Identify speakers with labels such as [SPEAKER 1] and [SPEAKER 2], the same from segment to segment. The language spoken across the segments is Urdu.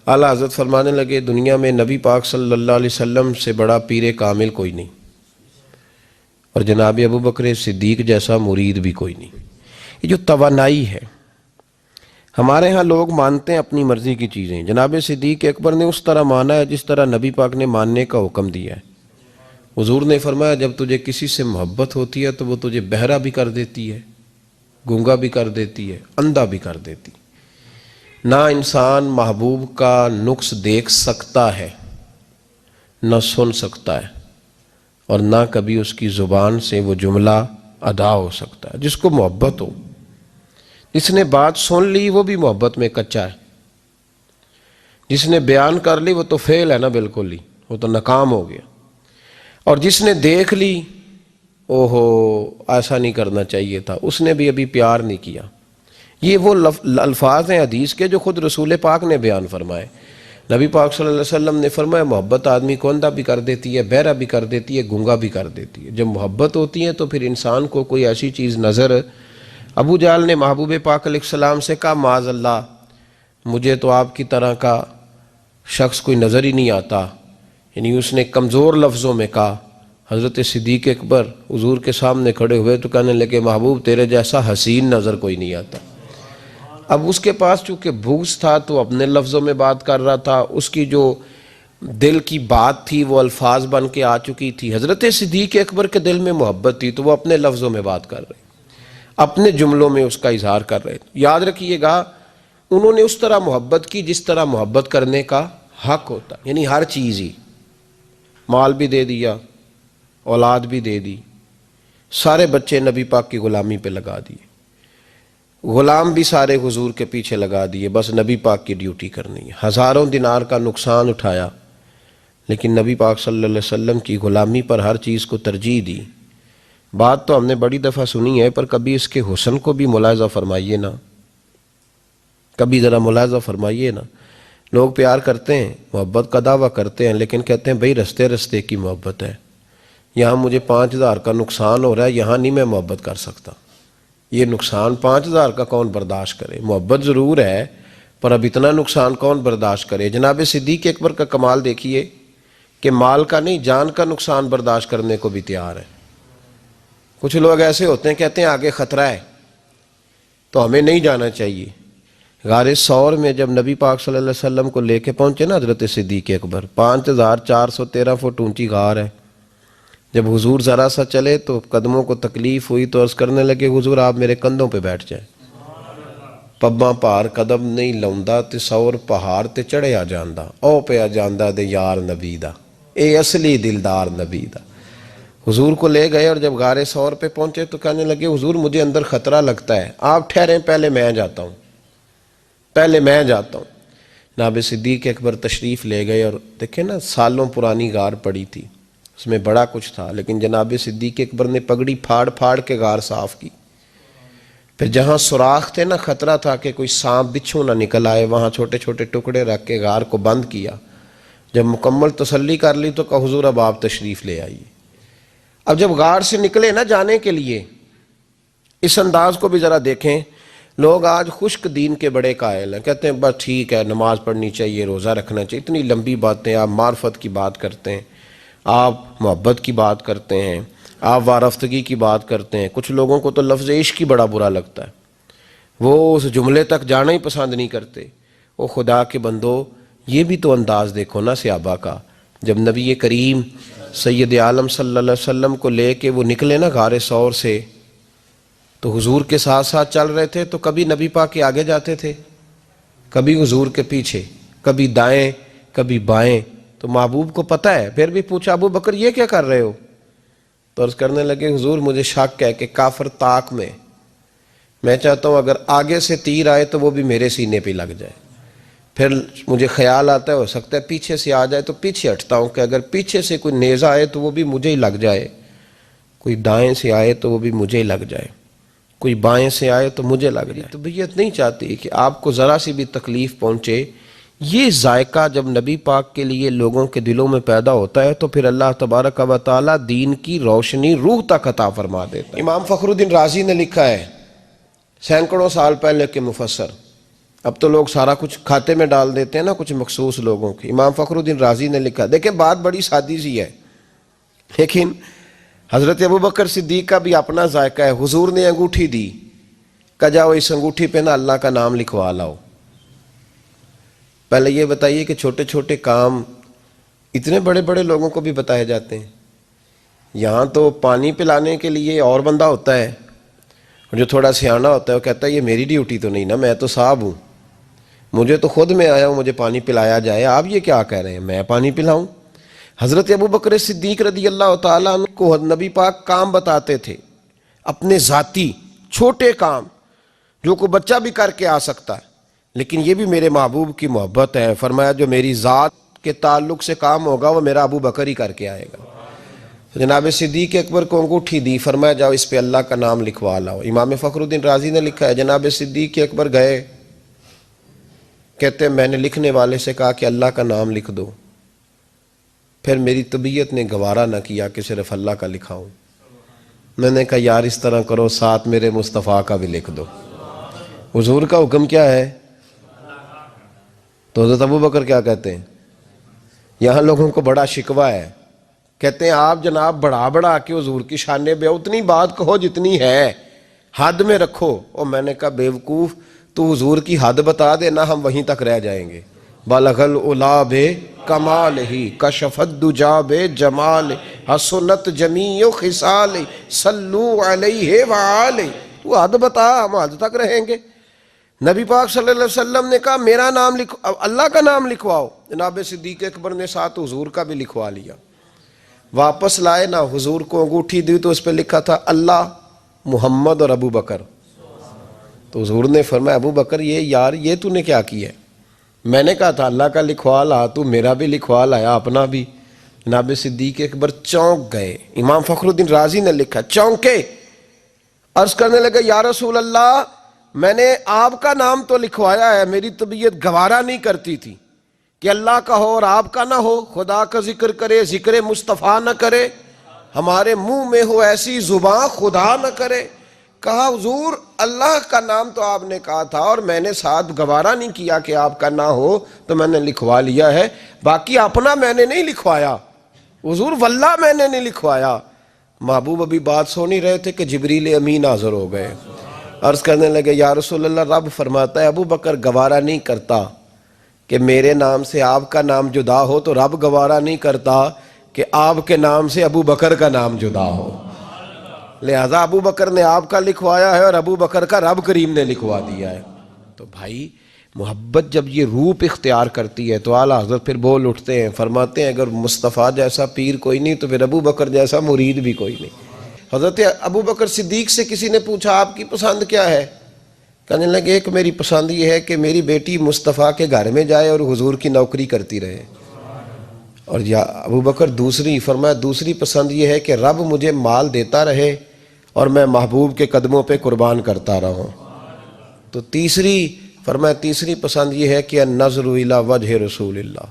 [SPEAKER 1] اعلیٰ حضرت فرمانے لگے دنیا میں نبی پاک صلی اللہ علیہ وسلم سے بڑا پیر کامل کوئی نہیں، اور جناب ابو بکر صدیق جیسا مرید بھی کوئی نہیں۔ یہ جو توانائی ہے، ہمارے ہاں لوگ مانتے ہیں اپنی مرضی کی چیزیں، جناب صدیق اکبر نے اس طرح مانا ہے جس طرح نبی پاک نے ماننے کا حکم دیا ہے۔ حضور نے فرمایا جب تجھے کسی سے محبت ہوتی ہے تو وہ تجھے بہرا بھی کر دیتی ہے، گونگا بھی کر دیتی ہے، اندھا بھی کر دیتی ہے۔ نہ انسان محبوب کا نقص دیکھ سکتا ہے، نہ سن سکتا ہے، اور نہ کبھی اس کی زبان سے وہ جملہ ادا ہو سکتا ہے۔ جس کو محبت ہو، جس نے بات سن لی وہ بھی محبت میں کچا ہے، جس نے بیان کر لی وہ تو فیل ہے نا، بالکل ہی وہ تو ناکام ہو گیا، اور جس نے دیکھ لی اوہو ایسا نہیں کرنا چاہیے تھا، اس نے بھی ابھی پیار نہیں کیا۔ یہ وہ الفاظ ہیں حدیث کے جو خود رسول پاک نے بیان فرمائے۔ نبی پاک صلی اللہ علیہ وسلم نے فرمایا محبت آدمی کو اندھا بھی کر دیتی ہے، بہرا بھی کر دیتی ہے، گونگا بھی کر دیتی ہے۔ جب محبت ہوتی ہے تو پھر انسان کو کوئی ایسی چیز نظر، ابو جہل نے محبوب پاک علیہ السلام سے کہا معاذ اللہ مجھے تو آپ کی طرح کا شخص کوئی نظر ہی نہیں آتا، یعنی اس نے کمزور لفظوں میں کہا۔ حضرت صدیق اکبر حضور کے سامنے کھڑے ہوئے تو کہنے لگے محبوب تیرے جیسا حسین نظر کوئی نہیں آتا۔ اب اس کے پاس چونکہ بغض تھا تو اپنے لفظوں میں بات کر رہا تھا، اس کی جو دل کی بات تھی وہ الفاظ بن کے آ چکی تھی۔ حضرت صدیق اکبر کے دل میں محبت تھی تو وہ اپنے لفظوں میں بات کر رہے، اپنے جملوں میں اس کا اظہار کر رہے۔ یاد رکھیے گا انہوں نے اس طرح محبت کی جس طرح محبت کرنے کا حق ہوتا، یعنی ہر چیز ہی، مال بھی دے دیا، اولاد بھی دے دی، سارے بچے نبی پاک کی غلامی پہ لگا دیے، غلام بھی سارے حضور کے پیچھے لگا دیے، بس نبی پاک کی ڈیوٹی کرنی ہے۔ ہزاروں دینار کا نقصان اٹھایا لیکن نبی پاک صلی اللہ علیہ وسلم کی غلامی پر ہر چیز کو ترجیح دی۔ بات تو ہم نے بڑی دفعہ سنی ہے پر کبھی اس کے حسن کو بھی ملاحظہ فرمائیے نا، کبھی ذرا ملاحظہ فرمائیے نا۔ لوگ پیار کرتے ہیں، محبت کا دعویٰ کرتے ہیں لیکن کہتے ہیں بھئی رستے رستے کی محبت ہے، یہاں مجھے 5,000 کا نقصان ہو رہا ہے، یہاں نہیں میں محبت کر سکتا۔ یہ نقصان 5,000 کا کون برداشت کرے؟ محبت ضرور ہے پر اب اتنا نقصان کون برداشت کرے؟ جناب صدیق اکبر کا کمال دیکھیے کہ مال کا نہیں جان کا نقصان برداشت کرنے کو بھی تیار ہے۔ کچھ لوگ ایسے ہوتے ہیں کہتے ہیں آگے خطرہ ہے تو ہمیں نہیں جانا چاہیے۔ غار ثور میں جب نبی پاک صلی اللہ علیہ وسلم کو لے کے پہنچے نا حضرت صدیق اکبر، 5,413 فٹ اونچی غار ہے، جب حضور ذرا سا چلے تو قدموں کو تکلیف ہوئی تو عرض کرنے لگے حضور آپ میرے کندھوں پہ بیٹھ جائیں، پباں پار قدم نہیں لاؤندا تے سور پہاڑ تے چڑھیا جاندا، او پیا جاندا دے یار نبی دا، اے اصلی دلدار نبی دا۔ حضور کو لے گئے اور جب غار ثور پہ پہنچے تو کہنے لگے حضور مجھے اندر خطرہ لگتا ہے، آپ ٹھہریں پہلے میں جاتا ہوں، پہلے میں جاتا ہوں۔ جناب صدیق اکبر تشریف لے گئے اور دیکھیں نا سالوں پرانی غار پڑی تھی، اس میں بڑا کچھ تھا لیکن جناب صدیق اکبر نے پگڑی پھاڑ پھاڑ کے غار صاف کی۔ پھر جہاں سوراخ تھے نا، خطرہ تھا کہ کوئی سانپ بچھو نہ نکل آئے، وہاں چھوٹے چھوٹے ٹکڑے رکھ کے غار کو بند کیا۔ جب مکمل تسلی کر لی تو کہا حضور اب آپ تشریف لے آئیے۔ اب جب غار سے نکلے نا جانے کے لیے، اس انداز کو بھی ذرا دیکھیں۔ لوگ آج خشک دین کے بڑے قائل ہیں، کہتے ہیں بس ٹھیک ہے نماز پڑھنی چاہیے، روزہ رکھنا چاہیے، اتنی لمبی باتیں، آپ معرفت کی بات کرتے ہیں، آپ محبت کی بات کرتے ہیں، آپ وارفتگی کی بات کرتے ہیں۔ کچھ لوگوں کو تو لفظ عشق ہی بڑا برا لگتا ہے، وہ اس جملے تک جانا ہی پسند نہیں کرتے۔ وہ خدا کے بندو یہ بھی تو انداز دیکھو نا صحابہ کا، جب نبی کریم سید عالم صلی اللہ علیہ وسلم کو لے کے وہ نکلے نا غار ثور سے تو حضور کے ساتھ ساتھ چل رہے تھے، تو کبھی نبی پاک کے آگے جاتے تھے، کبھی حضور کے پیچھے، کبھی دائیں کبھی بائیں۔ تو محبوب کو پتہ ہے، پھر بھی پوچھا ابو بکر یہ کیا کر رہے ہو؟ تو عرض کرنے لگے حضور مجھے شک ہے کہ کافر طاق میں چاہتا ہوں اگر آگے سے تیر آئے تو وہ بھی میرے سینے پہ لگ جائے، پھر مجھے خیال آتا ہے ہو سکتا ہے پیچھے سے آ جائے تو پیچھے ہٹتا ہوں کہ اگر پیچھے سے کوئی نیزہ آئے تو وہ بھی مجھے ہی لگ جائے، کوئی دائیں سے آئے تو وہ بھی مجھے ہی لگ جائے، کوئی بائیں سے آئے تو مجھے لگ جائے۔ تو طبیعت نہیں چاہتی کہ آپ کو ذرا سی بھی تکلیف پہنچے۔ یہ ذائقہ جب نبی پاک کے لیے لوگوں کے دلوں میں پیدا ہوتا ہے تو پھر اللہ تبارک و تعالیٰ دین کی روشنی روح تک عطا فرما دیتا ہے۔ امام فخر الدین رازی نے لکھا ہے، سینکڑوں سال پہلے کے مفسر، اب تو لوگ سارا کچھ کھاتے میں ڈال دیتے ہیں نا، کچھ مخصوص لوگوں کی۔ امام فخر الدین رازی نے لکھا، دیکھیں بات بڑی سادی سی ہے، لیکن حضرت ابوبکر صدیق کا بھی اپنا ذائقہ ہے۔ حضور نے انگوٹھی دی، کہا جاؤ اس انگوٹھی پہ نا اللہ کا نام لکھوا لاؤ۔ پہلے یہ بتائیے کہ چھوٹے چھوٹے کام اتنے بڑے بڑے لوگوں کو بھی بتائے جاتے ہیں؟ یہاں تو پانی پلانے کے لیے اور بندہ ہوتا ہے، اور جو تھوڑا سیانا ہوتا ہے وہ کہتا ہے یہ میری ڈیوٹی تو نہیں نا، میں تو صاحب ہوں، مجھے تو خود میں آیا ہوں مجھے پانی پلایا جائے، آپ یہ کیا کہہ رہے ہیں میں پانی پلاؤں؟ حضرت ابوبکر صدیق رضی اللہ تعالیٰ عنہ کو نبی پاک کام بتاتے تھے، اپنے ذاتی چھوٹے کام جو کوئی بچہ بھی کر کے آ سکتا ہے، لیکن یہ بھی میرے محبوب کی محبت ہے۔ فرمایا جو میری ذات کے تعلق سے کام ہوگا وہ میرا ابو بکر ہی کر کے آئے گا۔ جناب صدیق اکبر کو انگوٹھی دی، فرمایا جاؤ اس پہ اللہ کا نام لکھوا لاؤ۔ امام فخر الدین رازی نے لکھا ہے جناب صدیق اکبر گئے، کہتے ہیں میں نے لکھنے والے سے کہا کہ اللہ کا نام لکھ دو، پھر میری طبیعت نے گوارا نہ کیا کہ صرف اللہ کا لکھاؤں، میں نے کہا یار اس طرح کرو ساتھ میرے مصطفیٰ کا بھی لکھ دو۔ حضور کا حکم کیا ہے؟ تو حضرت ابوبکر کیا کہتے ہیں؟ یہاں لوگوں کو بڑا شکوہ ہے، کہتے ہیں آپ جناب بڑھا کے حضور کی شان بے، اتنی بات کہو جتنی ہے، حد میں رکھو۔ اور میں نے کہا بیوقوف تو حضور کی حد بتا دے نا، ہم وہیں تک رہ جائیں گے۔ بالغ العلا بے کمال ہی، کشف الدجا بے جمال، حسنت جمیع خصال، صلو علیہ وآلہ۔ تو حد بتا، ہم حد تک رہیں گے۔ نبی پاک صلی اللہ علیہ وسلم نے کہا میرا نام لکھو، اللہ کا نام لکھواؤ۔ جناب صدیق اکبر نے ساتھ حضور کا بھی لکھوا لیا۔ واپس لائے نا، حضور کو انگوٹھی دی تو اس پہ لکھا تھا اللہ، محمد اور ابو بکر۔ تو حضور نے فرمایا ابو بکر یہ تو نے کیا کیا ہے؟ میں نے کہا تھا اللہ کا لکھوا لا، تو میرا بھی لکھوا لایا اپنا بھی۔ جناب صدیق اکبر چونک گئے۔ امام فخر الدین رازی نے لکھا چونکے، عرض کرنے لگے یا رسول اللہ میں نے آپ کا نام تو لکھوایا ہے، میری طبیعت گوارا نہیں کرتی تھی کہ اللہ کا ہو اور آپ کا نہ ہو، خدا کا ذکر کرے ذکر مصطفیٰ نہ کرے، ہمارے منہ میں ہو ایسی زبان خدا نہ کرے۔ کہا حضور اللہ کا نام تو آپ نے کہا تھا اور میں نے ساتھ گوارا نہیں کیا کہ آپ کا نہ ہو، تو میں نے لکھوا لیا ہے، باقی اپنا میں نے نہیں لکھوایا حضور، واللہ میں نے نہیں لکھوایا۔ محبوب ابھی بات سن ہی رہے تھے کہ جبریل امین حاضر ہو گئے، عرض کرنے لگے یا رسول اللہ رب فرماتا ہے ابو بکر گوارا نہیں کرتا کہ میرے نام سے آپ کا نام جدا ہو، تو رب گوارا نہیں کرتا کہ آپ کے نام سے ابو بکر کا نام جدا ہو، لہذا ابو بکر نے آپ کا لکھوایا ہے اور ابو بکر کا رب کریم نے لکھوا دیا ہے۔ تو بھائی محبت جب یہ روپ اختیار کرتی ہے تو اعلیٰ حضرت پھر بول اٹھتے ہیں، فرماتے ہیں اگر مصطفیٰ جیسا پیر کوئی نہیں تو پھر ابو بکر جیسا مرید بھی کوئی نہیں۔ حضرت ابو بکر صدیق سے کسی نے پوچھا آپ کی پسند کیا ہے؟ کہنے لگے ایک میری پسند یہ ہے کہ میری بیٹی مصطفیٰ کے گھر میں جائے اور حضور کی نوکری کرتی رہے، اور یا ابو بکر دوسری فرمایا دوسری پسند یہ ہے کہ رب مجھے مال دیتا رہے اور میں محبوب کے قدموں پہ قربان کرتا رہوں۔ تو تیسری فرمایا تیسری پسند یہ ہے کہ النظر الی وجہ رسول اللہ،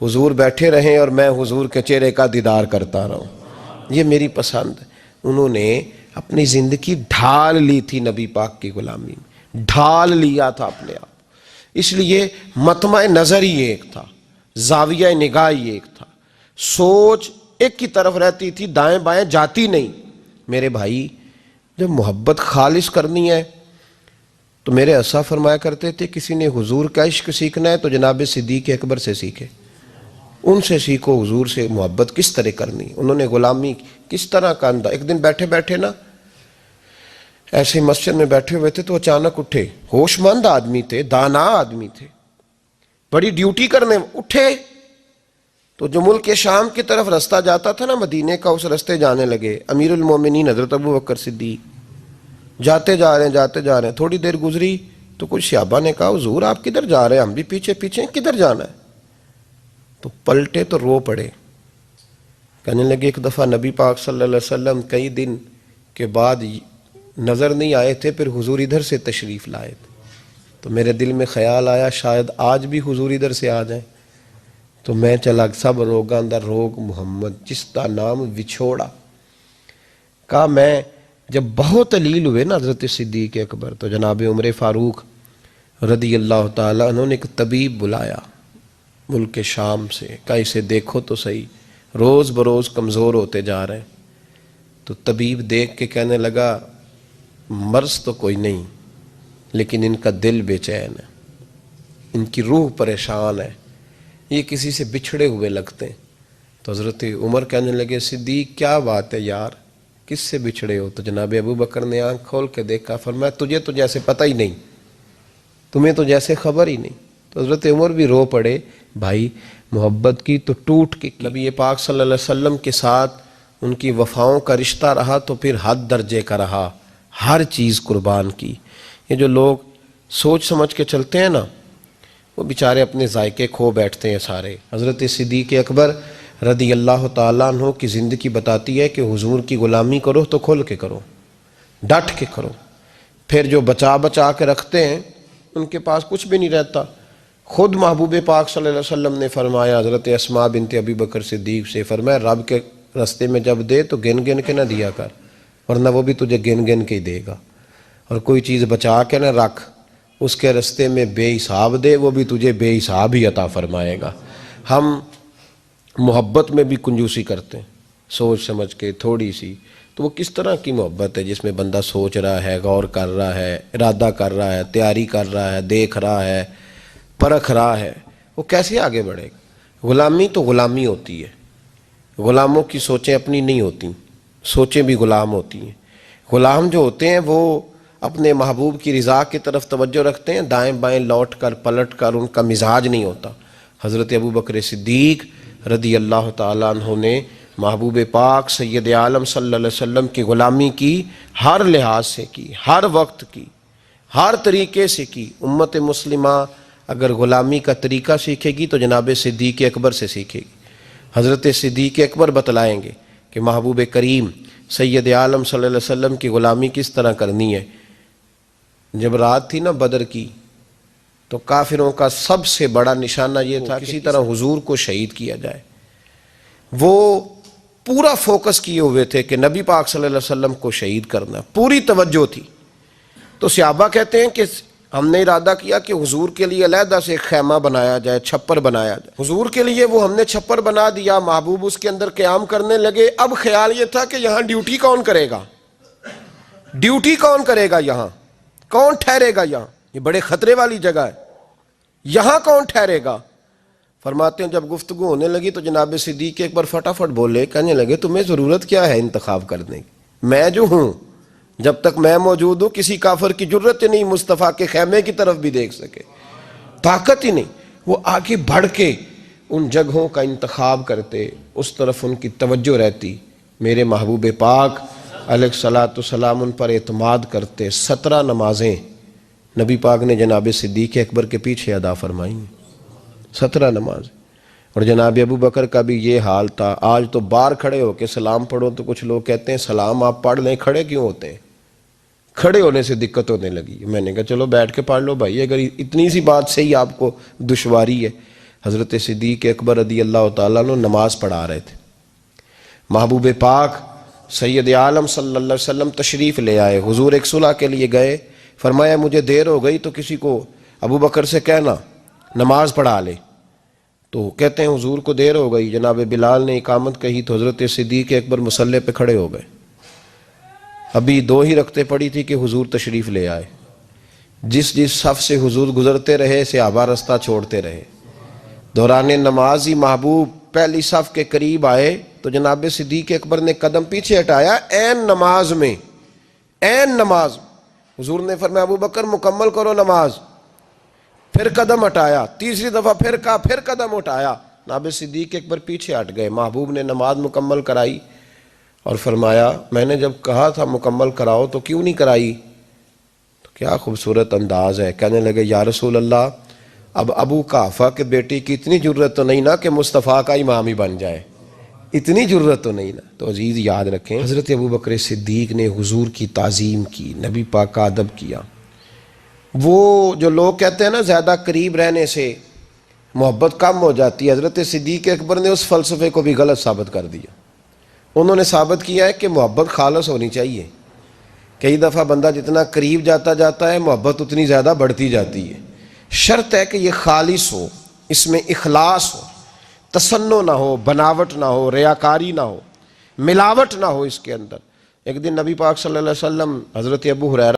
[SPEAKER 1] حضور بیٹھے رہیں اور میں حضور کے چہرے کا دیدار کرتا رہوں، یہ میری پسند۔ انہوں نے اپنی زندگی ڈھال لی تھی نبی پاک کی غلامی میں، ڈھال لیا تھا اپنے آپ، اس لیے مطمع نظر ہی ایک تھا، زاویہ نگاہ ہی ایک تھا، سوچ ایک کی طرف رہتی تھی، دائیں بائیں جاتی نہیں۔ میرے بھائی جب محبت خالص کرنی ہے تو میرے اسا فرمایا کرتے تھے کسی نے حضور کا عشق سیکھنا ہے تو جناب صدیق اکبر سے سیکھے، ان سے سیکھو حضور سے محبت کس طرح کرنی، انہوں نے غلامی کس طرح کا انداز۔ ایک دن بیٹھے بیٹھے نا ایسے مسجد میں بیٹھے ہوئے تھے تو اچانک اٹھے، ہوش مند آدمی تھے، دانا آدمی تھے، بڑی ڈیوٹی کرنے اٹھے، تو جو ملک شام کی طرف رستہ جاتا تھا نا مدینے کا، اس رستے جانے لگے۔ امیر المومنین حضرت ابو بکر صدیق جاتے جا رہے ہیں، تھوڑی دیر گزری تو کچھ صحابہ نے کہا حضور آپ کدھر جا رہے ہیں؟ ہم بھی پیچھے پیچھے کدھر جانا ہے؟ تو پلٹے تو رو پڑے، کہنے لگے ایک دفعہ نبی پاک صلی اللہ علیہ وسلم کئی دن کے بعد نظر نہیں آئے تھے، پھر حضور ادھر سے تشریف لائے تھے، تو میرے دل میں خیال آیا شاید آج بھی حضور ادھر سے آ جائیں، تو میں چلا سب روگاں دا روگ محمد جس کا نام وچھوڑا۔ کہا میں جب بہت علیل ہوئے نا حضرت صدیق اکبر تو جناب عمر فاروق رضی اللہ تعالیٰ عنہ نے ایک طبیب بلایا ملک شام سے، کہا اسے دیکھو تو صحیح، روز بروز کمزور ہوتے جا رہے ہیں۔ تو طبیب دیکھ کے کہنے لگا مرض تو کوئی نہیں، لیکن ان کا دل بے چین ہے، ان کی روح پریشان ہے، یہ کسی سے بچھڑے ہوئے لگتے ہیں۔ تو حضرت عمر کہنے لگے صدیق کیا بات ہے یار، کس سے بچھڑے ہو؟ تو جناب ابو بکر نے آنکھ کھول کے دیکھا، فرمایا تجھے تو جیسے پتہ ہی نہیں، تمہیں تو جیسے خبر ہی نہیں۔ تو حضرت عمر بھی رو پڑے، بھائی محبت کی تو ٹوٹ کے نبی پاک صلی اللہ علیہ وسلم کے ساتھ ان کی وفاؤں کا رشتہ رہا تو پھر حد درجے کا رہا، ہر چیز قربان کی۔ یہ جو لوگ سوچ سمجھ کے چلتے ہیں نا، وہ بیچارے اپنے ذائقے کھو بیٹھتے ہیں سارے۔ حضرت صدیق اکبر رضی اللہ تعالیٰ عنہ کی زندگی بتاتی ہے کہ حضور کی غلامی کرو تو کھل کے کرو، ڈٹ کے کرو، پھر جو بچا بچا کے رکھتے ہیں ان کے پاس کچھ بھی نہیں رہتا۔ خود محبوب پاک صلی اللہ علیہ وسلم نے فرمایا حضرت اسماء بنت ابی بکر صدیق سے، فرمایا رب کے رستے میں جب دے تو گن گن کے نہ دیا کر، ورنہ وہ بھی تجھے گن گن کے ہی دے گا، اور کوئی چیز بچا کے نہ رکھ، اس کے رستے میں بے حساب دے، وہ بھی تجھے بے حساب ہی عطا فرمائے گا۔ ہم محبت میں بھی کنجوسی کرتے ہیں، سوچ سمجھ کے تھوڑی سی، تو وہ کس طرح کی محبت ہے جس میں بندہ سوچ رہا ہے، غور کر رہا ہے، ارادہ کر رہا ہے، تیاری کر رہا ہے، دیکھ رہا ہے، پرکھ رہا ہے، وہ کیسے آگے بڑھے گا؟ غلامی تو غلامی ہوتی ہے، غلاموں کی سوچیں اپنی نہیں ہوتی، سوچیں بھی غلام ہوتی ہیں۔ غلام جو ہوتے ہیں وہ اپنے محبوب کی رضا کی طرف توجہ رکھتے ہیں، دائیں بائیں لوٹ کر پلٹ کر ان کا مزاج نہیں ہوتا۔ حضرت ابو بکر صدیق رضی اللہ تعالیٰ عنہ نے محبوب پاک سید عالم صلی اللہ علیہ وسلم کی غلامی کی، ہر لحاظ سے کی، ہر وقت کی، ہر طریقے سے کی۔ امت مسلمہ اگر غلامی کا طریقہ سیکھے گی تو جناب صدیق اکبر سے سیکھے گی۔ حضرت صدیق اکبر بتلائیں گے کہ محبوب کریم سید عالم صلی اللہ علیہ وسلم کی غلامی کس طرح کرنی ہے۔ جب رات تھی نا بدر کی، تو کافروں کا سب سے بڑا نشانہ یہ تھا کسی طرح حضور کو شہید کیا جائے۔ وہ پورا فوکس کیے ہوئے تھے کہ نبی پاک صلی اللہ علیہ وسلم کو شہید کرنا، پوری توجہ تھی۔ تو صحابہ کہتے ہیں کہ ہم نے ارادہ کیا کہ حضور کے لیے علیحدہ سے ایک خیمہ بنایا جائے، چھپر بنایا جائے۔ حضور کے لیے وہ ہم نے چھپر بنا دیا، محبوب اس کے اندر قیام کرنے لگے۔ اب خیال یہ تھا کہ یہاں ڈیوٹی کون کرے گا، ڈیوٹی کون کرے گا، یہاں کون ٹھہرے گا، یہاں یہ بڑے خطرے والی جگہ ہے، یہاں کون ٹھہرے گا۔ فرماتے ہیں جب گفتگو ہونے لگی تو جناب صدیق اکبر فٹافٹ بولے، کہنے لگے تمہیں ضرورت کیا ہے انتخاب کرنے کی، میں جو ہوں، جب تک میں موجود ہوں کسی کافر کی جرت نہیں مصطفیٰ کے خیمے کی طرف بھی دیکھ سکے، طاقت ہی نہیں۔ وہ آگے بڑھ کے ان جگہوں کا انتخاب کرتے، اس طرف ان کی توجہ رہتی۔ میرے محبوب پاک علیہ الصلوۃ والسلام ان پر اعتماد کرتے۔ 17 نمازیں نبی پاک نے جناب صدیق اکبر کے پیچھے ادا فرمائیں، 17 نماز۔ اور جناب ابو بکر کا بھی یہ حال تھا۔ آج تو باہر کھڑے ہو کے سلام پڑھو تو کچھ لوگ کہتے ہیں سلام آپ پڑھ لیں، کھڑے کیوں ہوتے ہیں؟ کھڑے ہونے سے دقت ہونے لگی۔ میں نے کہا چلو بیٹھ کے پڑھ لو بھائی، اگر اتنی سی بات سے ہی آپ کو دشواری ہے۔ حضرت صدیق اکبر رضی اللہ تعالیٰ عنہ نماز پڑھا رہے تھے، محبوب پاک سید عالم صلی اللہ علیہ وسلم تشریف لے آئے۔ حضور ایک صلح کے لیے گئے، فرمایا مجھے دیر ہو گئی تو کسی کو ابو بکر سے کہنا نماز پڑھا لے۔ تو کہتے ہیں حضور کو دیر ہو گئی، جناب بلال نے اقامت کہی تو حضرت صدیق اکبر مصلی پہ کھڑے ہو گئے۔ ابھی 2 ہی رکعتیں پڑی تھی کہ حضور تشریف لے آئے۔ جس صف سے حضور گزرتے رہے صحابہ رستہ چھوڑتے رہے۔ دوران نماز ہی محبوب پہلی صف کے قریب آئے تو جناب صدیق اکبر نے قدم پیچھے ہٹایا، عین نماز میں، عین نماز۔ حضور نے فرمایا ابو بکر مکمل کرو نماز، پھر قدم ہٹایا، تیسری دفعہ پھر کہا، پھر قدم ہٹایا۔ جناب صدیق اکبر پیچھے ہٹ گئے۔ محبوب نے نماز مکمل کرائی اور فرمایا میں نے جب کہا تھا مکمل کراؤ تو کیوں نہیں کرائی؟ تو کیا خوبصورت انداز ہے۔ کہنے لگے یا رسول اللہ اب ابو قحافہ کے بیٹی کی اتنی جرت تو نہیں نا کہ مصطفیٰ کا امام ہی بن جائے، اتنی جرت تو نہیں نا۔ تو عزیز یاد رکھیں حضرت ابو بکر صدیق نے حضور کی تعظیم کی، نبی پاک کا ادب کیا۔ وہ جو لوگ کہتے ہیں نا زیادہ قریب رہنے سے محبت کم ہو جاتی ہے، حضرت صدیق اکبر نے اس فلسفے کو بھی غلط ثابت کر دیا۔ انہوں نے ثابت کیا ہے کہ محبت خالص ہونی چاہیے۔ کئی دفعہ بندہ جتنا قریب جاتا ہے محبت اتنی زیادہ بڑھتی جاتی ہے۔ شرط ہے کہ یہ خالص ہو، اس میں اخلاص ہو، تصنع نہ ہو، بناوٹ نہ ہو، ریاکاری نہ ہو، ملاوٹ نہ ہو اس کے اندر۔ ایک دن نبی پاک صلی اللہ علیہ وسلم حضرت ابو ہریرہ